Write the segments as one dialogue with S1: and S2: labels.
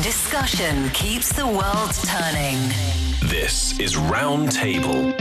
S1: Discussion keeps the world turning.
S2: This is Roundtable.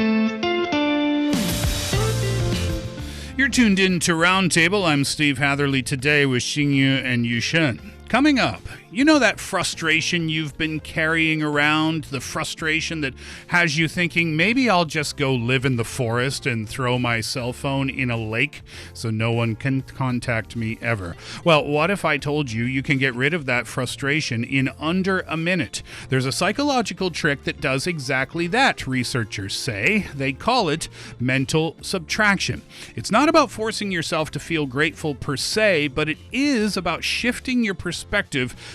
S3: You're tuned in to Roundtable. I'm Steve Hatherley today with Xingyu and Yushun. Coming up, you know that frustration you've been carrying around, the frustration that has you thinking, maybe I'll just go live in the forest and throw my cell phone in a lake so no one can contact me ever. Well, what if I told you you can get rid of that frustration in under a minute? There's a psychological trick that does exactly that, researchers say. They call it mental subtraction. It's not about forcing yourself to feel grateful per se, but it is about shifting your perspective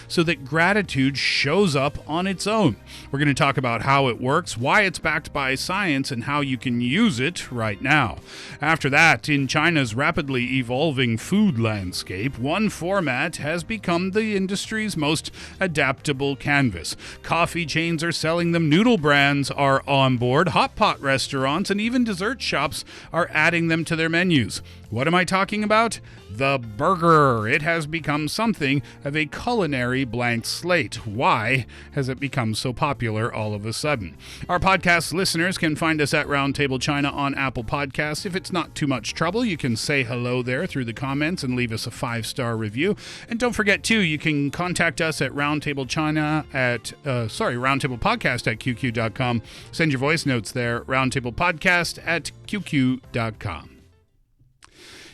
S3: so that gratitude shows up on its own. We're going to talk about how it works, why it's backed by science, and how you can use it right now. After that, in China's rapidly evolving food landscape, one format has become the industry's most adaptable canvas. Coffee chains are selling them, noodle brands are on board, hot pot restaurants, and even dessert shops are adding them to their menus. What am I talking about? The burger. It has become something of a culinary blank slate. Why has it become so popular all of a sudden? Our podcast listeners can find us at Roundtable China on Apple Podcasts. If it's not too much trouble, you can say hello there through the comments and leave us a 5-star review. And don't forget, too, you can contact us at Roundtable Podcast at QQ.com. Send your voice notes there, Roundtable Podcast at QQ.com.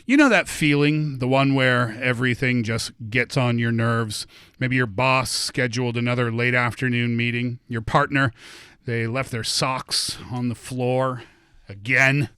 S3: You know that feeling, the one where everything just gets on your nerves? Maybe your boss scheduled another late afternoon meeting. Your partner, they left their socks on the floor again.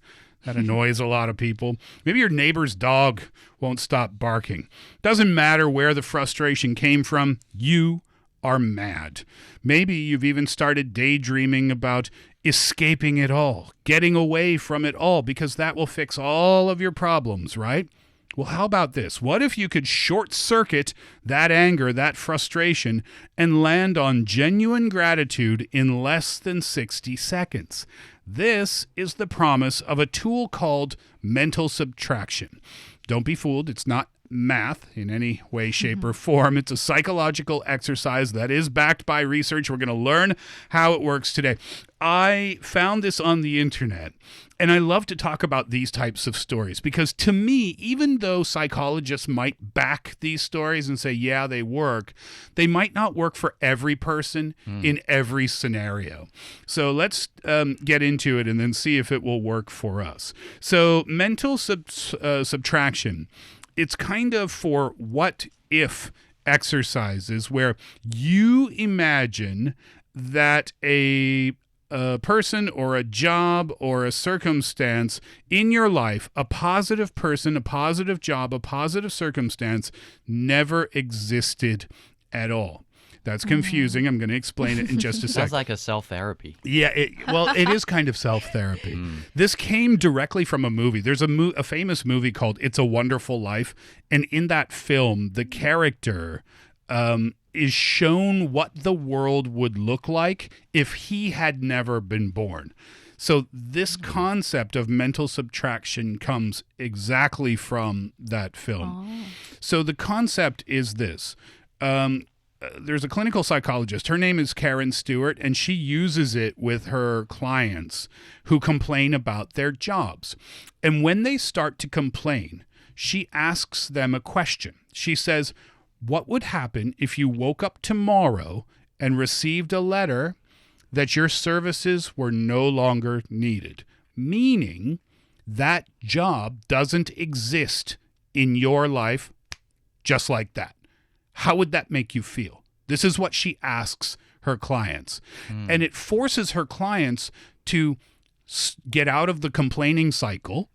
S3: That annoys a lot of people. Maybe your neighbor's dog won't stop barking. Doesn't matter where the frustration came from, you are mad. Maybe you've even started daydreaming about escaping it all, getting away from it all, because that will fix all of your problems, right? Well, how about this? What if you could short-circuit that anger, that frustration, and land on genuine gratitude in less than 60 seconds? This is the promise of a tool called mental subtraction. Don't be fooled. It's not math in any way, shape, or form. It's a psychological exercise that is backed by research. We're going to learn how it works today. I found this on the internet, and I love to talk about these types of stories because to me, even though psychologists might back these stories and say, yeah, they work, they might not work for every person in every scenario. So let's get into it and then see if it will work for us. So mental subtraction. It's kind of for what if exercises where you imagine that a person or a job or a circumstance in your life, a positive person, a positive job, a positive circumstance never existed at all. That's confusing. I'm going to explain it in just a second.
S4: Sounds like a self-therapy.
S3: Yeah, it is kind of self-therapy. This came directly from a movie. There's a famous movie called It's a Wonderful Life, and in that film, the character is shown what the world would look like if he had never been born. So this concept of mental subtraction comes exactly from that film. So the concept is this. There's a clinical psychologist. Her name is Karen Stewart, and she uses it with her clients who complain about their jobs. And when they start to complain, she asks them a question. She says, what would happen if you woke up tomorrow and received a letter that your services were no longer needed? Meaning that job doesn't exist in your life just like that. How would that make you feel? This is what she asks her clients. And it forces her clients to get out of the complaining cycle,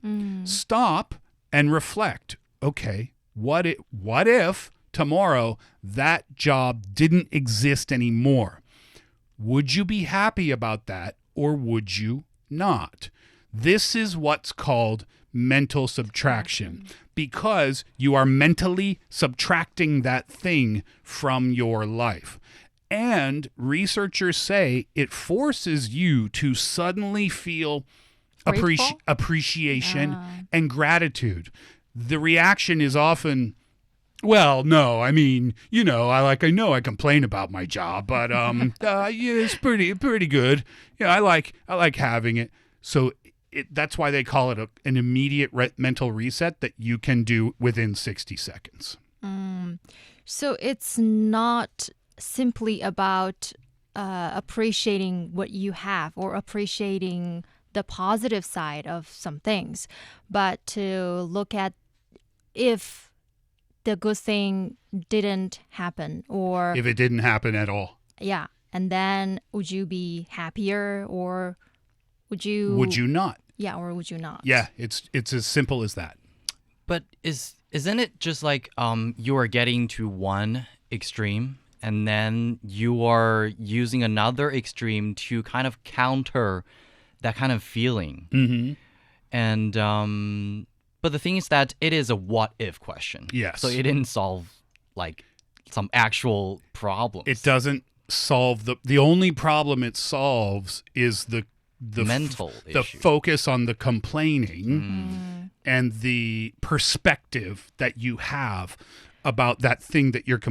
S3: stop and reflect. Okay, what if tomorrow that job didn't exist anymore? Would you be happy about that or would you not? This is what's called mental subtraction, because you are mentally subtracting that thing from your life. And researchers say it forces you to suddenly feel appreciation and gratitude. The reaction is often, Well, no, I mean, I know I complain about my job, but yeah, it's pretty good. Yeah, I like having it. So that's why they call it an immediate mental reset that you can do within 60 seconds.
S4: So it's not simply about appreciating what you have or appreciating the positive side of some things, but to look at if the good thing didn't happen or
S3: If it didn't happen at all.
S4: yeah, and then would you be happier or would you
S3: not?
S4: Yeah, or would you not?
S3: Yeah, it's as simple as that.
S5: But isn't it just like you are getting to one extreme and then you are using another extreme to kind of counter that kind of feeling?
S3: Mm-hmm.
S5: And but the thing is that it is a what if question.
S3: Yes.
S5: So it didn't solve like some actual problems.
S3: It doesn't solve the only problem it solves is the
S5: mental
S3: the
S5: issue.
S3: focus on the complaining and the perspective that you have about that thing that you're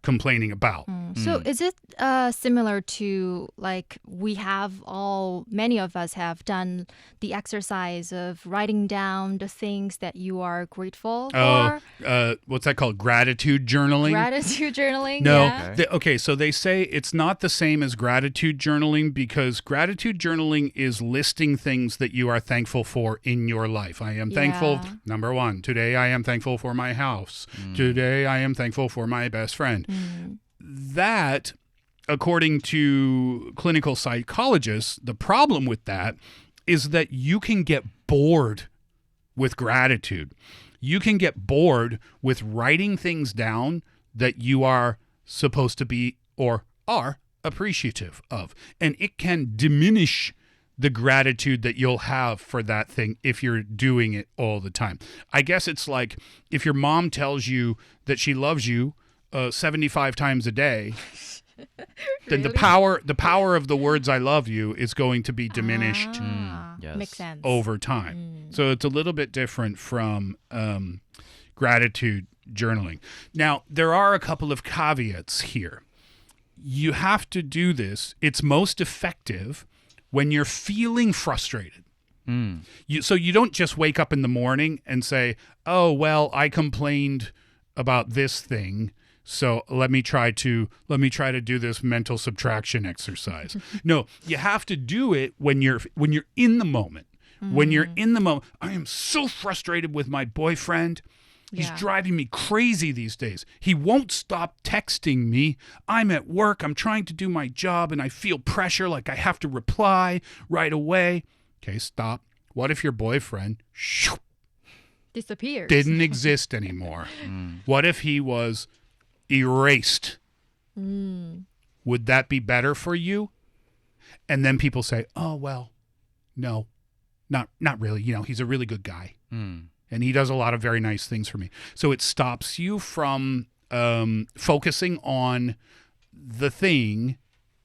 S3: complaining about.
S4: So is it similar to like many of us have done the exercise of writing down the things that you are grateful for?
S3: What's that called? Gratitude journaling?
S4: Gratitude journaling?
S3: No.
S4: Yeah.
S3: Okay, so they say it's not the same as gratitude journaling because gratitude journaling is listing things that you are thankful for in your life. I am thankful, number one, today I am thankful for my house. Today I am thankful for my best friend. That, according to clinical psychologists, the problem with that is that you can get bored with gratitude. You can get bored with writing things down that you are supposed to be or are appreciative of. And it can diminish the gratitude that you'll have for that thing if you're doing it all the time. I guess it's like if your mom tells you that she loves you 75 times a day, then the power of the words "I love you" is going to be diminished
S5: Yes.
S4: Makes sense.
S3: over time. So it's a little bit different from gratitude journaling. Now, there are a couple of caveats here. You have to do this. It's most effective when you're feeling frustrated. So you don't just wake up in the morning and say, "Oh, well, I complained about this thing, so let me try to do this mental subtraction exercise." No, you have to do it when you're in the moment. When you're in the moment, I am so frustrated with my boyfriend. He's driving me crazy these days. He won't stop texting me. I'm at work. I'm trying to do my job, and I feel pressure like I have to reply right away. Okay, stop. What if your boyfriend
S4: Disappears.
S3: didn't exist anymore? What if he was erased? Would that be better for you? And then people say, "Oh, well, no, not really. He's a really good guy. And he does a lot of very nice things for me." So it stops you from focusing on the thing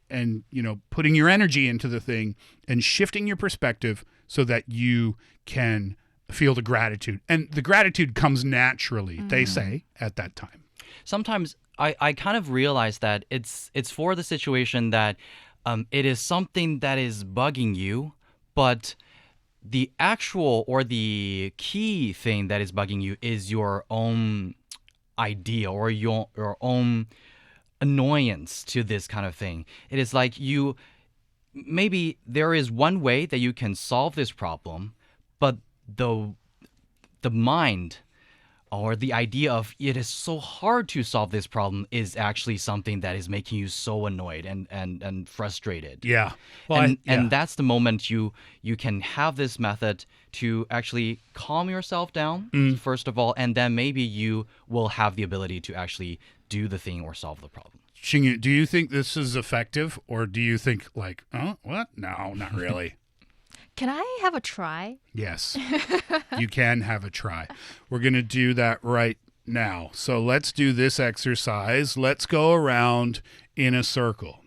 S3: and, putting your energy into the thing and shifting your perspective so that you can feel the gratitude. And the gratitude comes naturally, they say, at that time.
S5: Sometimes I kind of realize that it's for the situation that it is something that is bugging you, but the actual or the key thing that is bugging you is your own idea or your own annoyance to this kind of thing. It is like maybe there is one way that you can solve this problem, but the mind or the idea of it is so hard to solve this problem is actually something that is making you so annoyed and frustrated.
S3: Yeah. Well,
S5: and that's the moment you can have this method to actually calm yourself down, first of all, and then maybe you will have the ability to actually do the thing or solve the problem.
S3: Xingyu, do you think this is effective, or do you think like, oh, what? No, not really.
S4: Can I have a try?
S3: Yes, you can have a try. We're going to do that right now. So let's do this exercise. Let's go around in a circle.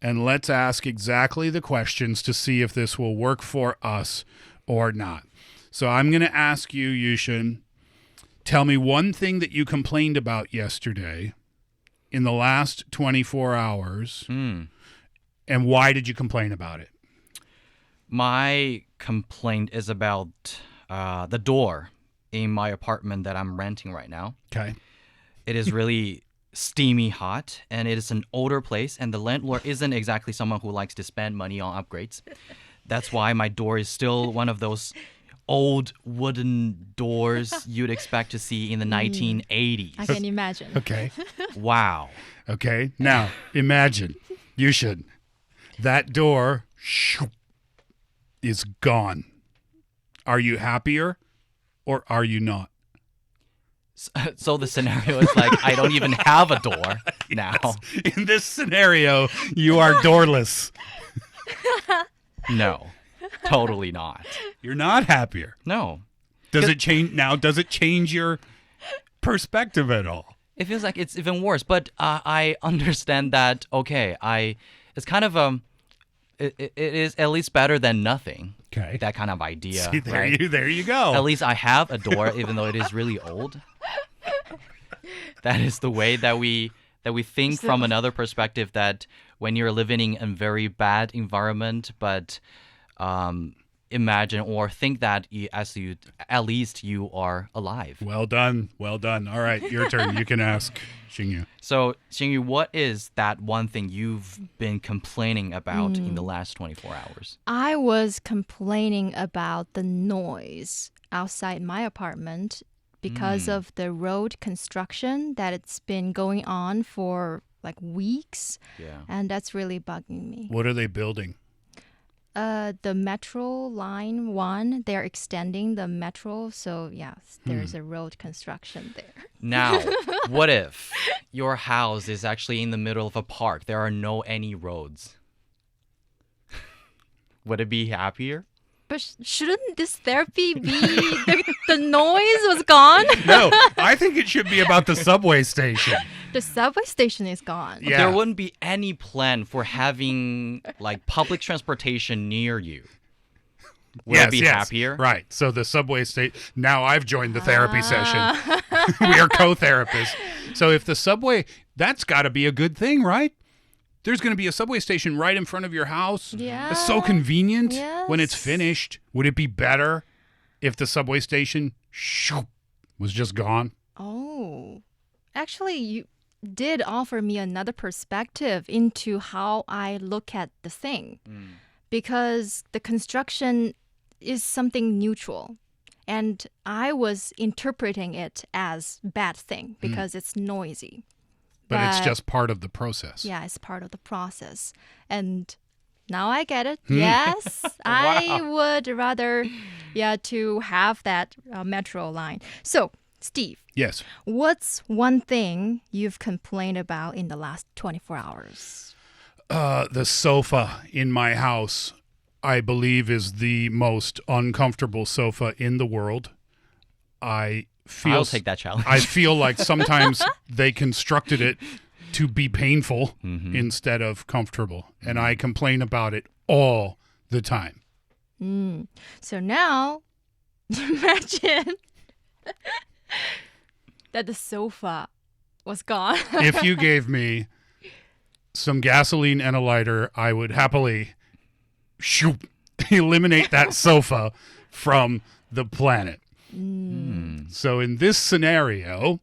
S3: And let's ask exactly the questions to see if this will work for us or not. So I'm going to ask you, Yushun, Tell me one thing that you complained about yesterday in the last 24 hours, and why did you complain about it?
S5: My complaint is about the door in my apartment that I'm renting right now.
S3: Okay.
S5: It is really steamy hot, and it is an older place, and the landlord isn't exactly someone who likes to spend money on upgrades. That's why my door is still one of those old wooden doors you'd expect to see in the 1980s.
S4: I can imagine.
S3: Okay.
S5: Wow.
S3: Okay. Now, imagine, Yushun, that door is gone. Are you happier or are you not?
S5: So the scenario is like, I don't even have a door now.
S3: Yes. In this scenario, you are doorless.
S5: No, totally not.
S3: You're not happier.
S5: No.
S3: Does it change now? Does it change your perspective at all?
S5: It feels like it's even worse, but I understand that, okay, it's kind of, it is at least better than nothing.
S3: Okay.
S5: That kind of idea.
S3: See, there,
S5: right?
S3: there you go.
S5: At least I have a door, even though it is really old. That is the way that we think from another perspective, that when you're living in a very bad environment, but imagine or think that at least you are alive.
S3: Well done. Well done. All right, your turn. You can ask Xingyu.
S5: So, Xingyu, what is that one thing you've been complaining about in the last 24 hours?
S4: I was complaining about the noise outside my apartment because of the road construction that it's been going on for like weeks.
S5: Yeah.
S4: And that's really bugging me.
S3: What are they building?
S4: The metro line 1, they're extending the metro. So, yes, there's a road construction there.
S5: Now, what if your house is actually in the middle of a park? There are any roads. Would it be happier?
S4: But shouldn't this therapy be the noise was gone?
S3: No, I think it should be about the subway station.
S4: The subway station is gone.
S3: Yeah.
S5: There wouldn't be any plan for having like public transportation near you. Would it be happier?
S3: Right. So the subway station. Now I've joined the therapy session. We are co-therapists. So if the subway, that's got to be a good thing, right? There's going to be a subway station right in front of your house.
S4: Yeah.
S3: It's so convenient when it's
S4: Yes.
S3: finished. Would it be better if the subway station was just gone?
S4: Oh, actually, you did offer me another perspective into how I look at the thing. Because the construction is something neutral. And I was interpreting it as bad thing because it's noisy.
S3: But it's just part of the process.
S4: Yeah, it's part of the process. And now I get it. Yes, I would rather, to have that metro line. So, Steve,
S3: Yes.
S4: what's one thing you've complained about in the last 24 hours?
S3: The sofa in my house, I believe, is the most uncomfortable sofa in the world.
S5: I'll take that challenge.
S3: I feel like sometimes they constructed it to be painful instead of comfortable. And I complain about it all the time.
S4: So now, imagine that the sofa was gone.
S3: If you gave me some gasoline and a lighter, I would happily eliminate that sofa from the planet. So in this scenario,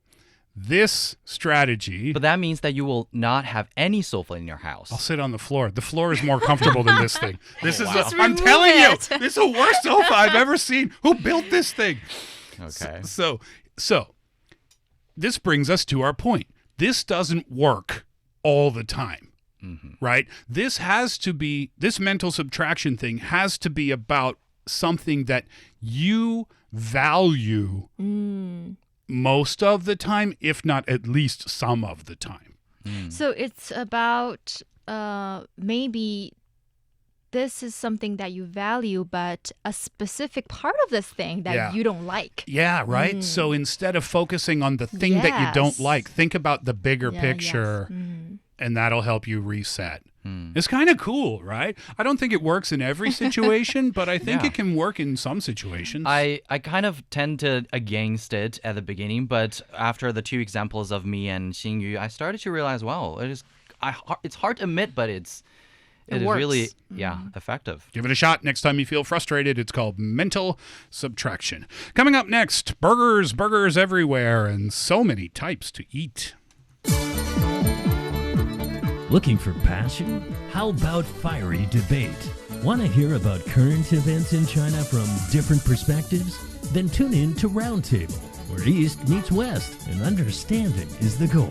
S3: this strategy,
S5: But that means that you will not have any sofa in your
S3: I'll
S5: house.
S3: sit on the floor. The floor is more comfortable than this thing. This is
S4: Just
S3: I'm
S4: remove
S3: telling you,
S4: it.
S3: this is the worst sofa I've ever seen. Who built this thing?
S5: Okay.
S3: So this brings us to our point. This doesn't work all the time. Right? This mental subtraction thing has to be about something that you value most of the time, if not at least some of the time.
S4: So it's about maybe this is something that you value, but a specific part of this thing that you don't like.
S3: Yeah, right? So instead of focusing on the thing that you don't
S4: Yes.
S3: like, think about the bigger
S4: Yeah,
S3: picture,
S4: yes.
S3: and that'll help you reset. It's kind of cool, right? I don't think it works in every situation, but I think
S5: Yeah.
S3: it can work in some situations.
S5: I kind of tend to against it at the beginning, but after the two examples of me and Xingyu, I started to realize, wow, it's hard to admit, but it is
S4: works.
S5: really effective.
S3: Give it a shot next time you feel frustrated. It's called mental subtraction. Coming up next, burgers everywhere, and so many types to eat.
S6: Looking for passion? How about fiery debate? Want to hear about current events in China from different perspectives? Then tune in to Roundtable, where East meets West and understanding is the goal.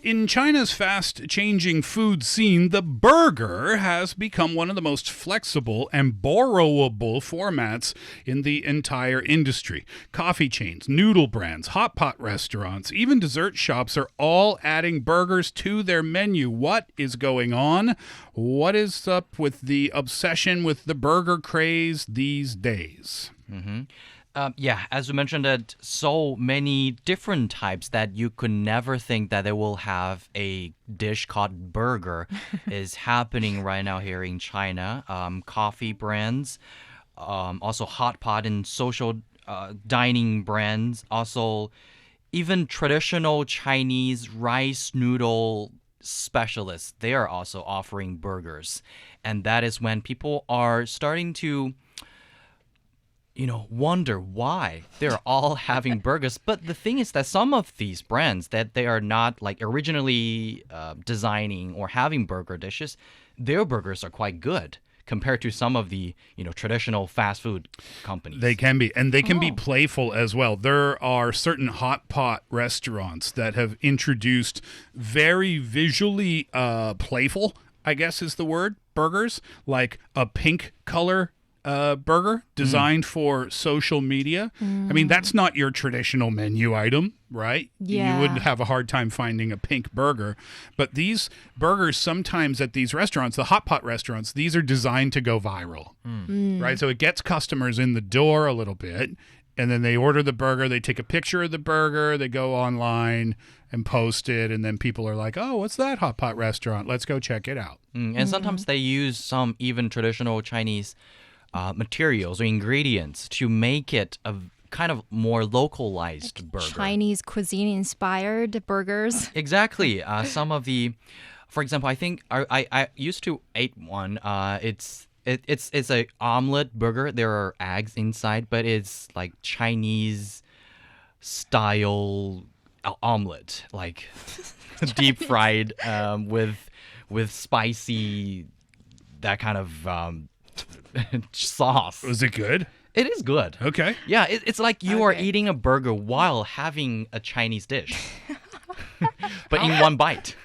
S3: In China's fast-changing food scene, the burger has become one of the most flexible and borrowable formats in the entire industry. Coffee chains, noodle brands, hot pot restaurants, even dessert shops are all adding burgers to their menu. What is going on? What is up with the obsession with the burger craze these days?
S5: As we mentioned, that so many different types that you could never think that they will have a dish called burger is happening right now here in China. Coffee brands, also hot pot and social dining brands, also even traditional Chinese rice noodle specialists. They are also offering burgers, and that is when people are starting to wonder why they're all having burgers. But the thing is that some of these brands that they are not like originally designing or having burger dishes, their burgers are quite good compared to some of the traditional fast food companies.
S3: They can be, and they can be playful as well. There are certain hot pot restaurants that have introduced very visually playful, I guess is the word, burgers, like a pink color burger designed for social media. I mean, that's not your traditional menu item, right?
S4: Yeah.
S3: You would have a hard time finding a pink burger. But these burgers sometimes at these restaurants, the hot pot restaurants, these are designed to go viral, right? So it gets customers in the door a little bit, and then they order the burger, they take a picture of the burger, they go online and post it, and then people are like, oh, what's that hot pot restaurant? Let's go check it out.
S5: And sometimes they use some even traditional Chinese materials or ingredients to make it a kind of more localized burger.
S4: Chinese cuisine inspired burgers.
S5: Exactly. Some of the, for example, I think I used to eat one. It's a omelet burger. There are eggs inside, but it's like Chinese style omelet, like deep fried with spicy that kind of sauce.
S3: Was it good?
S5: It is good.
S3: Okay.
S5: Yeah, it's like you are eating a burger while having a Chinese dish, but in one bite.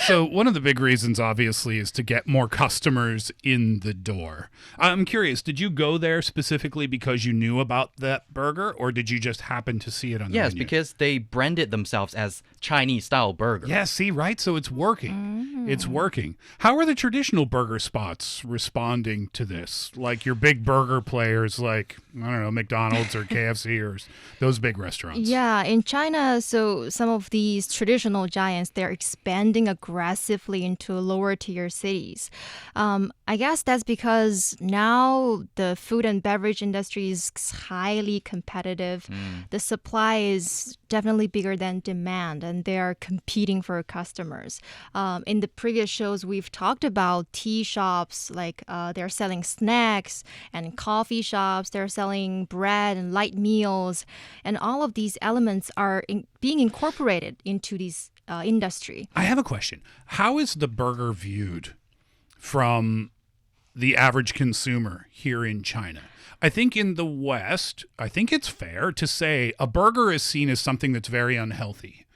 S3: So one of the big reasons, obviously, is to get more customers in the door. I'm curious, did you go there specifically because you knew about that burger, or did you just happen to see it on the
S5: Yes,
S3: menu?
S5: because they branded themselves as Chinese-style burger.
S3: Yeah, see, right? So it's working. It's working. How are the traditional burger spots responding to this? Like your big burger players like, I don't know, McDonald's or KFC or those big restaurants.
S4: Yeah, in China, so some of these traditional giants, they're expanding aggressively into lower tier cities. I guess that's because now the food and beverage industry is highly competitive. The supply is definitely bigger than demand, and they are competing for customers. In the previous shows, we've talked about tea shops, like they're selling snacks, and coffee shops, they're selling bread and light meals, and all of these elements are being incorporated into these industry.
S3: I have a question. How is the burger viewed from the average consumer here in China? I think in the West, I think it's fair to say a burger is seen as something that's very unhealthy.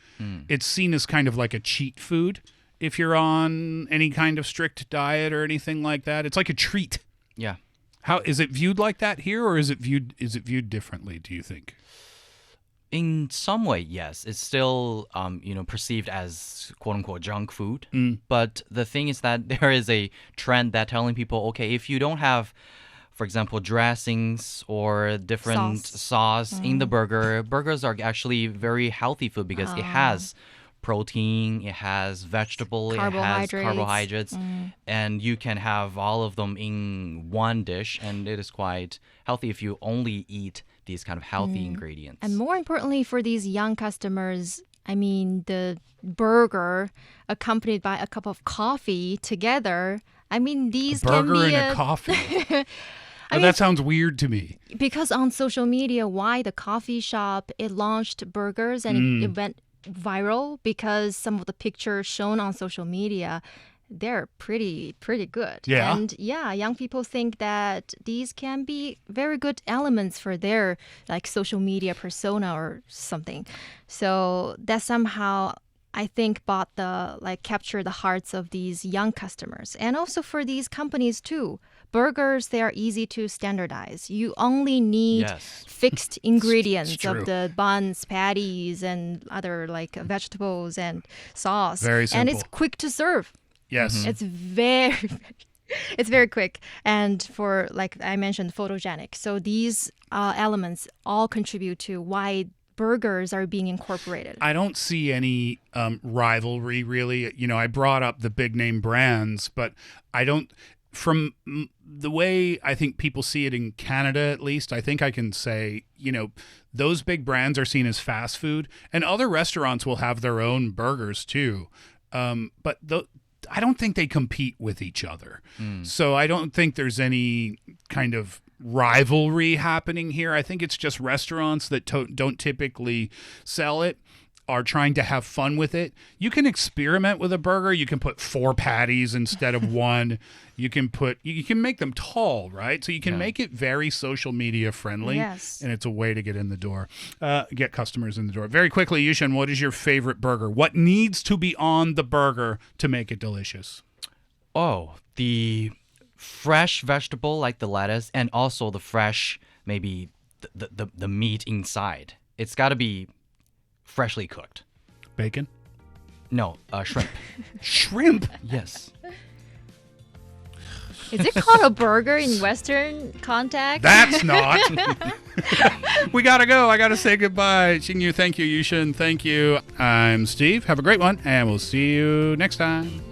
S3: It's seen as kind of like a cheat food if you're on any kind of strict diet or anything like that. It's like a treat.
S5: Yeah.
S3: How is it viewed like that here, or is it viewed differently, do you think?
S5: In some way, yes. It's still, perceived as quote-unquote junk food. But the thing is that there is a trend that telling people, okay, if you don't have, for example, dressings or different sauce in the burger, burgers are actually very healthy food because it has protein, it has vegetable, it has
S4: Carbohydrates.
S5: carbohydrates, and you can have all of them in one dish, and it is quite healthy if you only eat these kind of healthy ingredients.
S4: And more importantly, for these young customers, I mean, the burger accompanied by a cup of coffee together. I mean, these can
S3: Burger
S4: be
S3: and a coffee.
S4: I mean,
S3: that sounds weird to me.
S4: because on social media, why the coffee shop, it launched burgers and it went viral because some of the pictures shown on social media, they're pretty good.
S3: Yeah.
S4: And yeah, young people think that these can be very good elements for their like social media persona or something. So that somehow I think capture the hearts of these young customers. And also for these companies too. Burgers, they are easy to standardize. You only need
S5: Yes.
S4: fixed ingredients
S3: true.
S4: of the buns, patties, and other like vegetables and sauce.
S3: Very
S4: And it's
S3: simple.
S4: quick to serve.
S3: Yes.
S4: It's it's very quick. And for, like I mentioned, photogenic. So these elements all contribute to why burgers are being incorporated.
S3: I don't see any rivalry, really. You know, I brought up the big name brands, but I don't. From the way I think people see it in Canada, at least, I think I can say, you know, those big brands are seen as fast food, and other restaurants will have their own burgers too. But I don't think they compete with each other. So I don't think there's any kind of rivalry happening here. I think it's just restaurants that don't typically sell it are trying to have fun with it. You can experiment with a burger. You can put 4 patties instead of 1. You can make them tall, right? So you can make it very social media friendly.
S4: Yes.
S3: And it's a way to get in the door, get customers in the door. Very quickly, Yushun, what is your favorite burger? What needs to be on the burger to make it delicious?
S5: Oh, the fresh vegetable like the lettuce, and also the fresh, maybe the meat inside. It's got to be freshly cooked.
S3: Bacon?
S5: No, shrimp.
S3: Shrimp?
S5: Yes.
S4: Is it called a burger in Western context?
S3: That's not. We got to go. I got to say goodbye. Xingyu, thank you. Yushun, thank you. I'm Steve. Have a great one, and we'll see you next time.